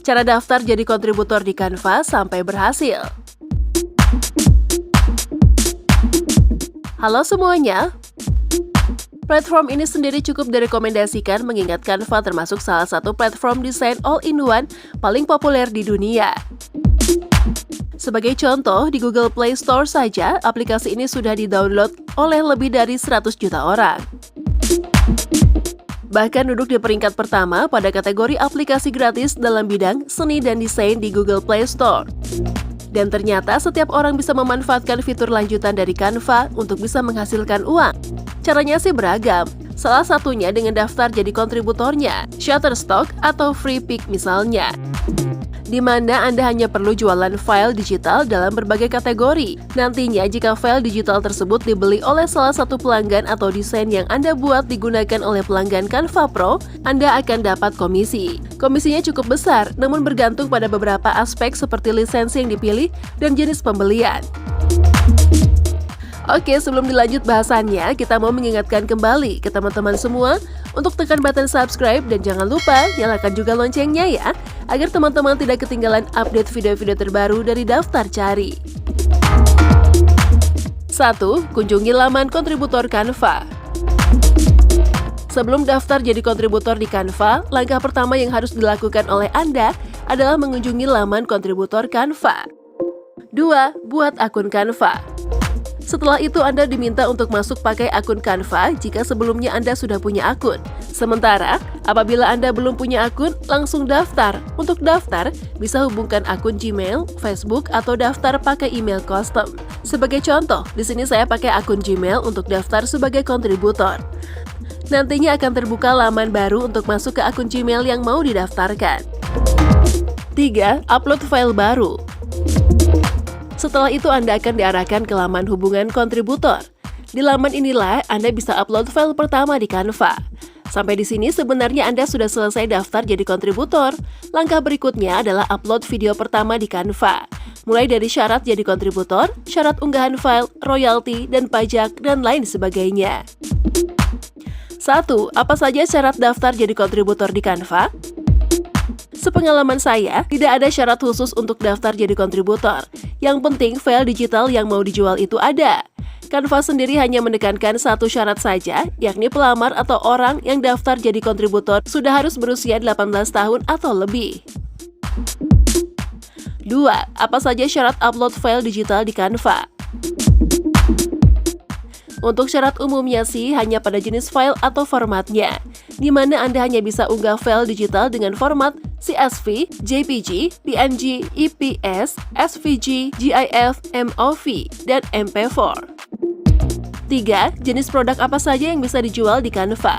Cara daftar jadi kontributor di Canva sampai berhasil. Halo semuanya. Platform ini sendiri cukup direkomendasikan mengingat Canva termasuk salah satu platform desain all-in-one paling populer di dunia. Sebagai contoh, di Google Play Store saja, aplikasi ini sudah di-download oleh lebih dari 100 juta orang. Bahkan duduk di peringkat pertama pada kategori aplikasi gratis dalam bidang seni dan desain di Google Play Store. Dan ternyata setiap orang bisa memanfaatkan fitur lanjutan dari Canva untuk bisa menghasilkan uang. Caranya sih beragam, salah satunya dengan daftar jadi kontributornya, Shutterstock atau Freepik misalnya. Di mana Anda hanya perlu jualan file digital dalam berbagai kategori. Nantinya jika file digital tersebut dibeli oleh salah satu pelanggan atau desain yang Anda buat digunakan oleh pelanggan Canva Pro, Anda akan dapat komisi. Komisinya cukup besar, namun bergantung pada beberapa aspek seperti lisensi yang dipilih dan jenis pembelian. Oke, sebelum dilanjut bahasannya, kita mau mengingatkan kembali ke teman-teman semua untuk tekan button subscribe dan jangan lupa nyalakan juga loncengnya ya, agar teman-teman tidak ketinggalan update video-video terbaru dari Daftar Cari. 1. Kunjungi laman kontributor Canva. Sebelum daftar jadi kontributor di Canva, langkah pertama yang harus dilakukan oleh Anda adalah mengunjungi laman kontributor Canva. 2. Buat akun Canva. Setelah itu Anda diminta untuk masuk pakai akun Canva jika sebelumnya Anda sudah punya akun. Sementara, apabila Anda belum punya akun, langsung daftar. Untuk daftar, bisa hubungkan akun Gmail, Facebook, atau daftar pakai email custom. Sebagai contoh, di sini saya pakai akun Gmail untuk daftar sebagai kontributor. Nantinya akan terbuka laman baru untuk masuk ke akun Gmail yang mau didaftarkan. 3. Upload file baru. Setelah itu Anda akan diarahkan ke laman hubungan kontributor. Di laman inilah Anda bisa upload file pertama di Canva. Sampai di sini sebenarnya Anda sudah selesai daftar jadi kontributor. Langkah berikutnya adalah upload video pertama di Canva. Mulai dari syarat jadi kontributor, syarat unggahan file, royalti, dan pajak, dan lain sebagainya. 1. Apa saja syarat daftar jadi kontributor di Canva? Sepengalaman saya, tidak ada syarat khusus untuk daftar jadi kontributor. Yang penting file digital yang mau dijual itu ada. Canva sendiri hanya menekankan satu syarat saja, yakni pelamar atau orang yang daftar jadi kontributor sudah harus berusia 18 tahun atau lebih. 2. Apa saja syarat upload file digital di Canva? Untuk syarat umumnya sih hanya pada jenis file atau formatnya, di mana Anda hanya bisa unggah file digital dengan format CSV, JPG, PNG, EPS, SVG, GIF, MOV, dan MP4. 3. Jenis produk apa saja yang bisa dijual di Canva?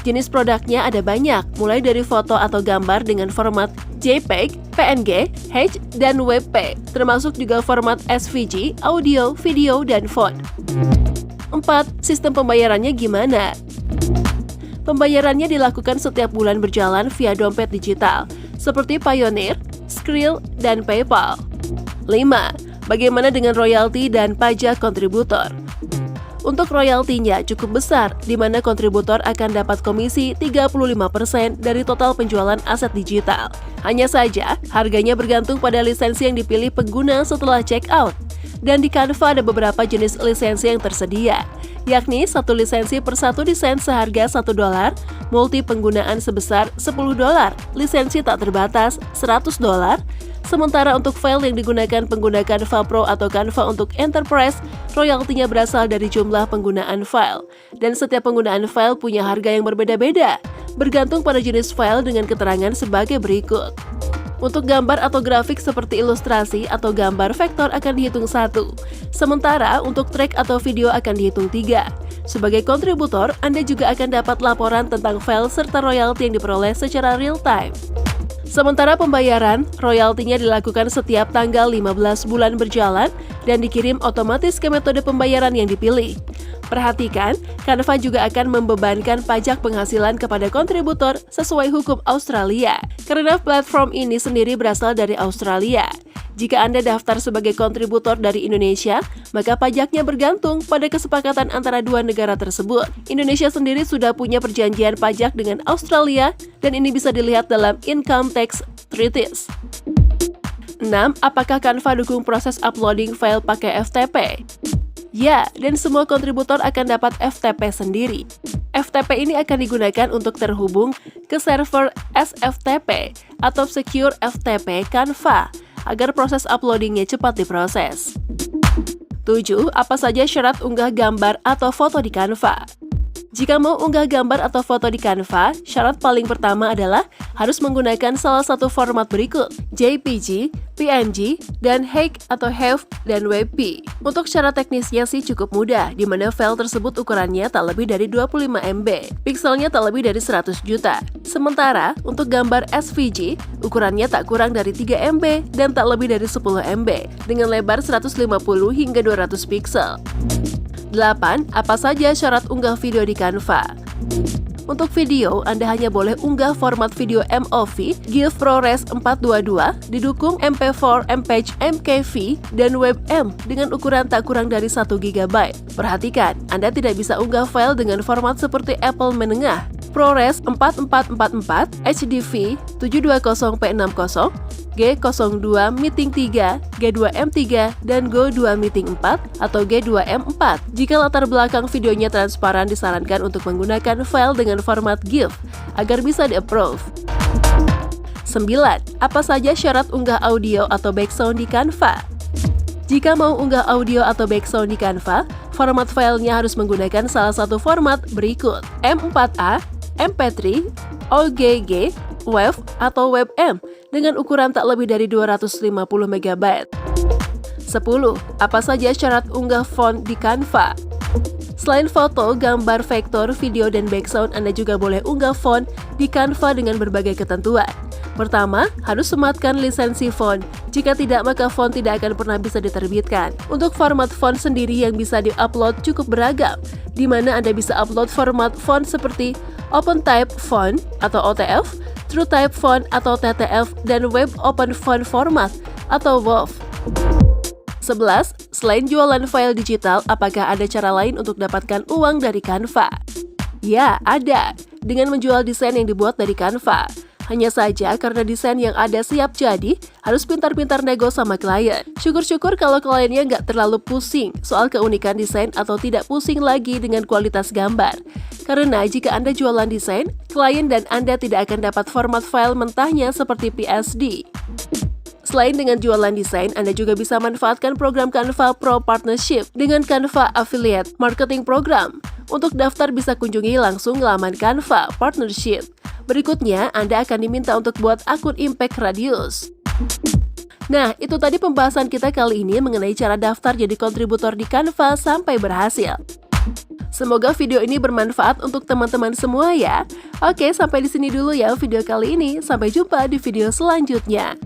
Jenis produknya ada banyak, mulai dari foto atau gambar dengan format JPEG, PNG, H, dan WP, termasuk juga format SVG, audio, video, dan font. 4. Sistem pembayarannya gimana? Pembayarannya dilakukan setiap bulan berjalan via dompet digital, seperti Payoneer, Skrill, dan PayPal. 5. Bagaimana dengan royalti dan pajak kontributor? Untuk royaltinya cukup besar, di mana kontributor akan dapat komisi 35% dari total penjualan aset digital. Hanya saja, harganya bergantung pada lisensi yang dipilih pengguna setelah check out. Dan di Canva ada beberapa jenis lisensi yang tersedia, yakni satu lisensi per satu desain seharga $1, multi penggunaan sebesar $10, lisensi tak terbatas $100, sementara untuk file yang digunakan pengguna Canva Pro atau Canva untuk Enterprise, royaltinya berasal dari jumlah penggunaan file, dan setiap penggunaan file punya harga yang berbeda-beda, bergantung pada jenis file dengan keterangan sebagai berikut. Untuk gambar atau grafik seperti ilustrasi atau gambar vektor akan dihitung 1, sementara untuk track atau video akan dihitung 3. Sebagai kontributor, Anda juga akan dapat laporan tentang file serta royalti yang diperoleh secara real time. Sementara pembayaran, royaltinya dilakukan setiap tanggal 15 bulan berjalan dan dikirim otomatis ke metode pembayaran yang dipilih. Perhatikan, Canva juga akan membebankan pajak penghasilan kepada kontributor sesuai hukum Australia, karena platform ini sendiri berasal dari Australia. Jika Anda daftar sebagai kontributor dari Indonesia, maka pajaknya bergantung pada kesepakatan antara dua negara tersebut. Indonesia sendiri sudah punya perjanjian pajak dengan Australia, dan ini bisa dilihat dalam Income Tax Treaties. 6. Apakah Canva dukung proses uploading file pakai FTP? Ya, dan semua kontributor akan dapat FTP sendiri. FTP ini akan digunakan untuk terhubung ke server SFTP atau Secure FTP Canva agar proses uploadingnya cepat diproses. 7. Apa saja syarat unggah gambar atau foto di Canva? Jika mau unggah gambar atau foto di Canva, syarat paling pertama adalah harus menggunakan salah satu format berikut: JPG, PNG, dan HEIC atau HEIF dan WebP. Untuk syarat teknisnya sih cukup mudah, di mana file tersebut ukurannya tak lebih dari 25 MB, pikselnya tak lebih dari 100 juta. Sementara, untuk gambar SVG, ukurannya tak kurang dari 3 MB dan tak lebih dari 10 MB, dengan lebar 150 hingga 200 piksel. 8. Apa saja syarat unggah video di Canva? Untuk video, Anda hanya boleh unggah format video MOV, GIF ProRes 422, didukung MP4, MPEG, MKV, dan WebM dengan ukuran tak kurang dari 1 GB. Perhatikan, Anda tidak bisa unggah file dengan format seperti Apple menengah, ProRes 4444, HDV 720p60, G02 Meeting 3, G2M3, dan Go2 Meeting 4 atau G2M4. Jika latar belakang videonya transparan, disarankan untuk menggunakan file dengan format GIF agar bisa di-approve. 9. Apa saja syarat unggah audio atau background di Canva? Jika mau unggah audio atau background di Canva, format filenya harus menggunakan salah satu format berikut: M4A, MP3, OGG, WAV, atau WebM dengan ukuran tak lebih dari 250 MB. 10. Apa saja syarat unggah font di Canva? Selain foto, gambar, vektor, video, dan background, Anda juga boleh unggah font di Canva dengan berbagai ketentuan. Pertama, harus sematkan lisensi font. Jika tidak, maka font tidak akan pernah bisa diterbitkan. Untuk format font sendiri yang bisa di-upload cukup beragam, di mana Anda bisa upload format font seperti OpenType Font atau OTF, TrueType Font atau TTF, dan Web Open Font Format atau WOF. 11. Selain jualan file digital, apakah ada cara lain untuk dapatkan uang dari Canva? Ya, ada. Dengan menjual desain yang dibuat dari Canva. Hanya saja karena desain yang ada siap jadi, harus pintar-pintar nego sama klien. Syukur-syukur kalau kliennya nggak terlalu pusing soal keunikan desain atau tidak pusing lagi dengan kualitas gambar. Karena jika Anda jualan desain, klien dan Anda tidak akan dapat format file mentahnya seperti PSD. Selain dengan jualan desain, Anda juga bisa manfaatkan program Canva Pro Partnership dengan Canva Affiliate Marketing Program. Untuk daftar bisa kunjungi langsung laman Canva Partnership. Berikutnya, Anda akan diminta untuk buat akun Impact Radius. Nah, itu tadi pembahasan kita kali ini mengenai cara daftar jadi kontributor di Canva sampai berhasil. Semoga video ini bermanfaat untuk teman-teman semua ya. Oke, sampai di sini dulu ya video kali ini. Sampai jumpa di video selanjutnya.